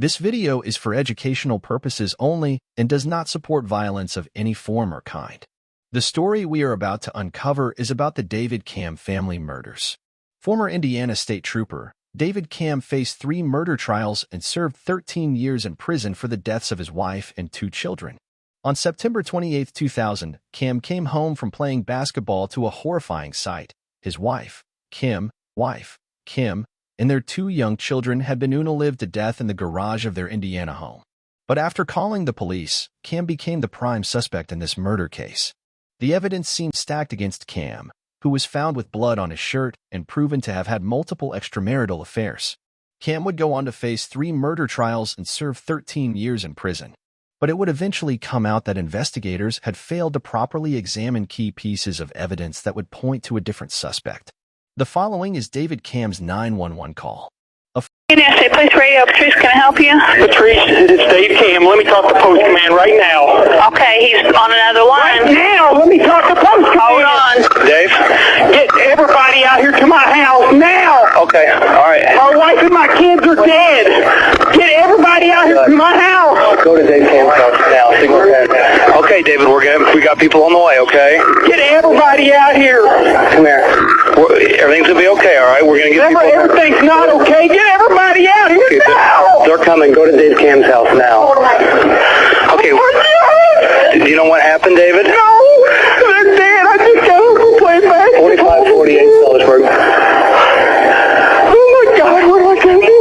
This video is for educational purposes only and does not support violence of any form or kind. The story we are about to uncover is about the David Camm family murders. Former Indiana State Trooper David Camm faced 3 murder trials and served 13 years in prison for the deaths of his wife and 2 children. On September 28, 2000, Camm came home from playing basketball to a horrifying sight. His wife, Kim, and their 2 young children had been unalived to death in the garage of their Indiana home. But after calling the police, Camm became the prime suspect in this murder case. The evidence seemed stacked against Camm, who was found with blood on his shirt and proven to have had multiple extramarital affairs. Camm would go on to face 3 murder trials and serve 13 years in prison. But it would eventually come out that investigators had failed to properly examine key pieces of evidence that would point to a different suspect. The following is David Camm's 911 call. NSA Police Radio, Patrice, can I help you? Patrice, it's Dave Camm. Let me talk to Post Command right now. Okay, he's on another line. Right now, let me talk to Post Command. Hold on. Dave? Get everybody out here to my house now. Okay, all right. My wife and my kids are dead. Get everybody out here to my house. Go to Dave Camm's house now. Okay, David, we got people on the way, okay? Get everybody out here. Come here. Everything's going to be okay, all right? We're going to get people. Everything's not okay. Get everybody out here now. They're coming. Go to Dave Camm's house now. Okay. Do you know what happened, David? No. They're dead. I just got to play back. 4548 Sellersburg. Oh, my God. What am I going to do?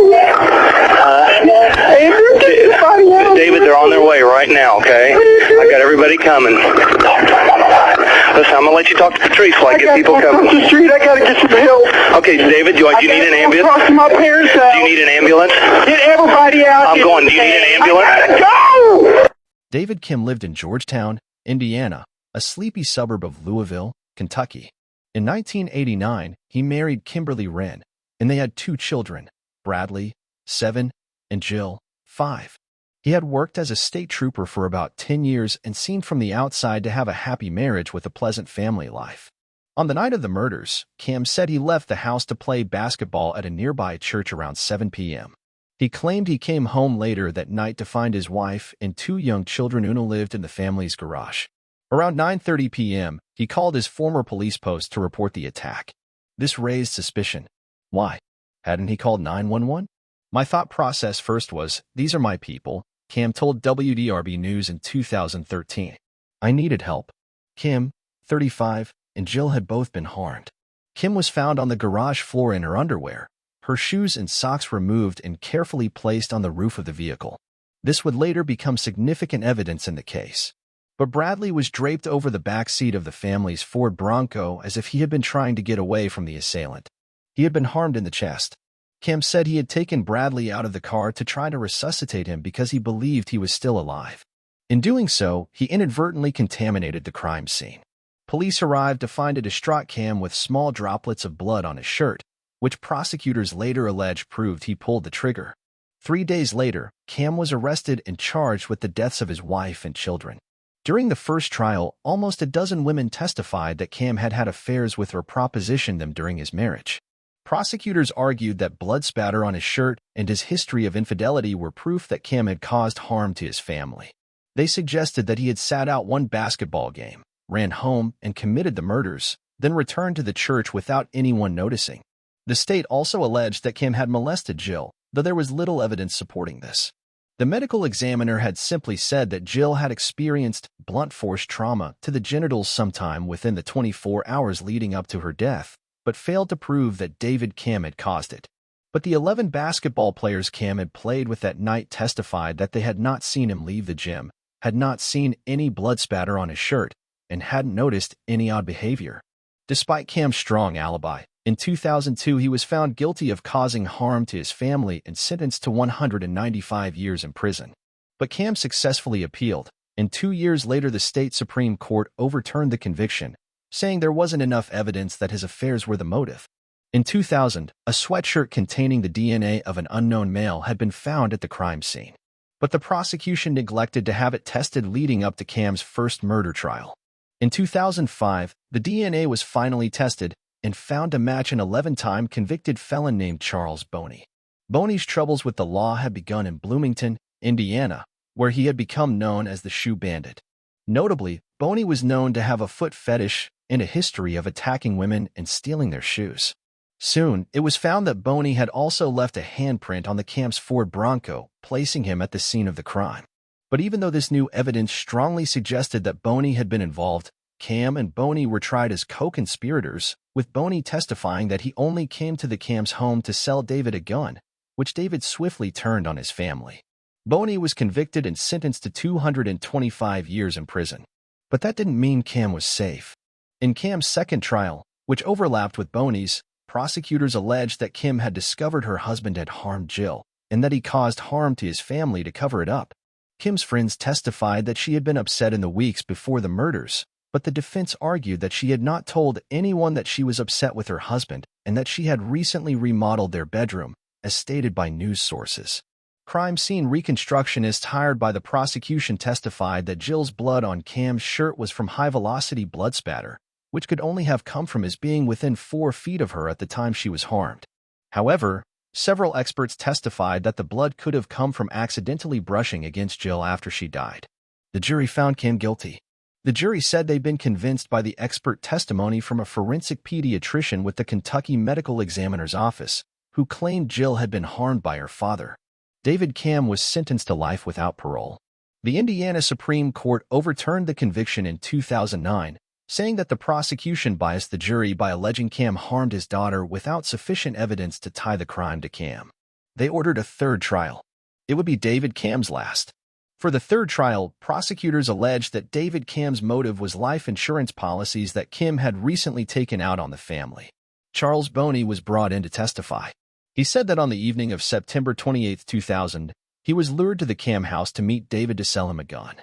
David, they're on their way right now, okay? I got everybody coming. Listen, I'm going to let you talk to Patrice while I get people coming. Across the street, I got to get some help. Okay, David, do you need an ambulance? Across my parents' house. Do you need an ambulance? Get everybody out. I'm going. Do you need an ambulance? I gotta go! David Camm lived in Georgetown, Indiana, a sleepy suburb of Louisville, Kentucky. In 1989, he married Kimberly Wren, and they had 2 children, Bradley, 7, and Jill, 5. He had worked as a state trooper for about 10 years and seemed from the outside to have a happy marriage with a pleasant family life. On the night of the murders, Camm said he left the house to play basketball at a nearby church around 7 p.m. He claimed he came home later that night to find his wife and 2 young children unalived in the family's garage. Around 9:30 p.m., he called his former police post to report the attack. This raised suspicion. Why? Hadn't he called 911? My thought process first was, these are my people, Camm told WDRB News in 2013. I needed help. Kim, 35, and Jill had both been harmed. Kim was found on the garage floor in her underwear, her shoes and socks removed and carefully placed on the roof of the vehicle. This would later become significant evidence in the case. But Bradley was draped over the back seat of the family's Ford Bronco as if he had been trying to get away from the assailant. He had been harmed in the chest. Camm said he had taken Bradley out of the car to try to resuscitate him because he believed he was still alive. In doing so, he inadvertently contaminated the crime scene. Police arrived to find a distraught Camm with small droplets of blood on his shirt, which prosecutors later alleged proved he pulled the trigger. 3 days later, Camm was arrested and charged with the deaths of his wife and children. During the first trial, almost a dozen women testified that Camm had had affairs with or propositioned them during his marriage. Prosecutors argued that blood spatter on his shirt and his history of infidelity were proof that Camm had caused harm to his family. They suggested that he had sat out one basketball game, ran home, and committed the murders, then returned to the church without anyone noticing. The state also alleged that Camm had molested Jill, though there was little evidence supporting this. The medical examiner had simply said that Jill had experienced blunt force trauma to the genitals sometime within the 24 hours leading up to her death, but failed to prove that David Camm had caused it. But the 11 basketball players Camm had played with that night testified that they had not seen him leave the gym, had not seen any blood spatter on his shirt, and hadn't noticed any odd behavior. Despite Camm's strong alibi, in 2002 he was found guilty of causing harm to his family and sentenced to 195 years in prison. But Camm successfully appealed, and 2 years later the state Supreme Court overturned the conviction, saying there wasn't enough evidence that his affairs were the motive. In 2000, a sweatshirt containing the DNA of an unknown male had been found at the crime scene. But the prosecution neglected to have it tested leading up to Camm's first murder trial. In 2005, the DNA was finally tested and found to match an 11-time convicted felon named Charles Boney. Boney's troubles with the law had begun in Bloomington, Indiana, where he had become known as the Shoe Bandit. Notably, Boney was known to have a foot fetish and a history of attacking women and stealing their shoes. Soon, it was found that Boney had also left a handprint on the Camm's Ford Bronco, placing him at the scene of the crime. But even though this new evidence strongly suggested that Boney had been involved, Camm and Boney were tried as co-conspirators, with Boney testifying that he only came to the Camm's home to sell David a gun, which David swiftly turned on his family. Boney was convicted and sentenced to 225 years in prison. But that didn't mean Camm was safe. In Camm's second trial, which overlapped with Boney's, prosecutors alleged that Camm had discovered her husband had harmed Jill, and that he caused harm to his family to cover it up. Camm's friends testified that she had been upset in the weeks before the murders, but the defense argued that she had not told anyone that she was upset with her husband and that she had recently remodeled their bedroom, as stated by news sources. Crime scene reconstructionists hired by the prosecution testified that Jill's blood on Camm's shirt was from high-velocity blood spatter, which could only have come from his being within 4 feet of her at the time she was harmed. However, several experts testified that the blood could have come from accidentally brushing against Jill after she died. The jury found Camm guilty. The jury said they'd been convinced by the expert testimony from a forensic pediatrician with the Kentucky Medical Examiner's Office, who claimed Jill had been harmed by her father. David Camm was sentenced to life without parole. The Indiana Supreme Court overturned the conviction in 2009, saying that the prosecution biased the jury by alleging Camm harmed his daughter without sufficient evidence to tie the crime to Camm. They ordered a third trial. It would be David Camm's last. For the third trial, prosecutors alleged that David Camm's motive was life insurance policies that Camm had recently taken out on the family. Charles Boney was brought in to testify. He said that on the evening of September 28, 2000, he was lured to the Camm house to meet David to sell him a gun.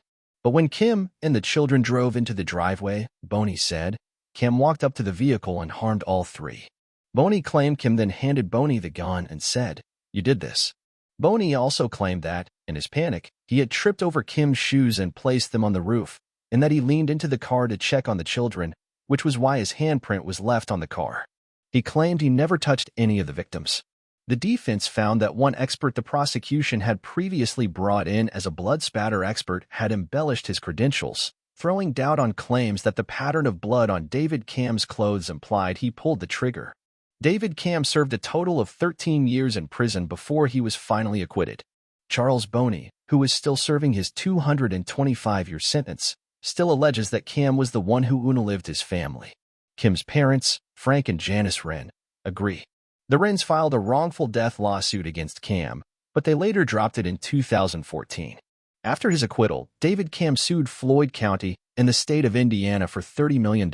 But when Camm and the children drove into the driveway, Boney said, Camm walked up to the vehicle and harmed all three. Boney claimed Camm then handed Boney the gun and said, "You did this." Boney also claimed that, in his panic, he had tripped over Camm's shoes and placed them on the roof, and that he leaned into the car to check on the children, which was why his handprint was left on the car. He claimed he never touched any of the victims. The defense found that one expert the prosecution had previously brought in as a blood spatter expert had embellished his credentials, throwing doubt on claims that the pattern of blood on David Camm's clothes implied he pulled the trigger. David Camm served a total of 13 years in prison before he was finally acquitted. Charles Boney, who is still serving his 225-year sentence, still alleges that Camm was the one who unalived his family. Camm's parents, Frank and Janice Wren, agree. The Wrens filed a wrongful death lawsuit against Camm, but they later dropped it in 2014. After his acquittal, David Camm sued Floyd County in the state of Indiana for $30 million.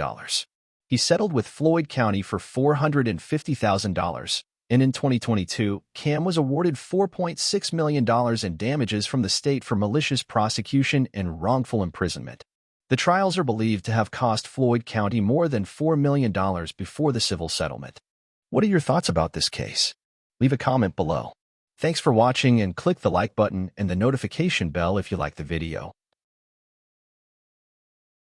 He settled with Floyd County for $450,000, and in 2022, Camm was awarded $4.6 million in damages from the state for malicious prosecution and wrongful imprisonment. The trials are believed to have cost Floyd County more than $4 million before the civil settlement. What are your thoughts about this case? Leave a comment below. Thanks for watching and click the like button and the notification bell if you like the video.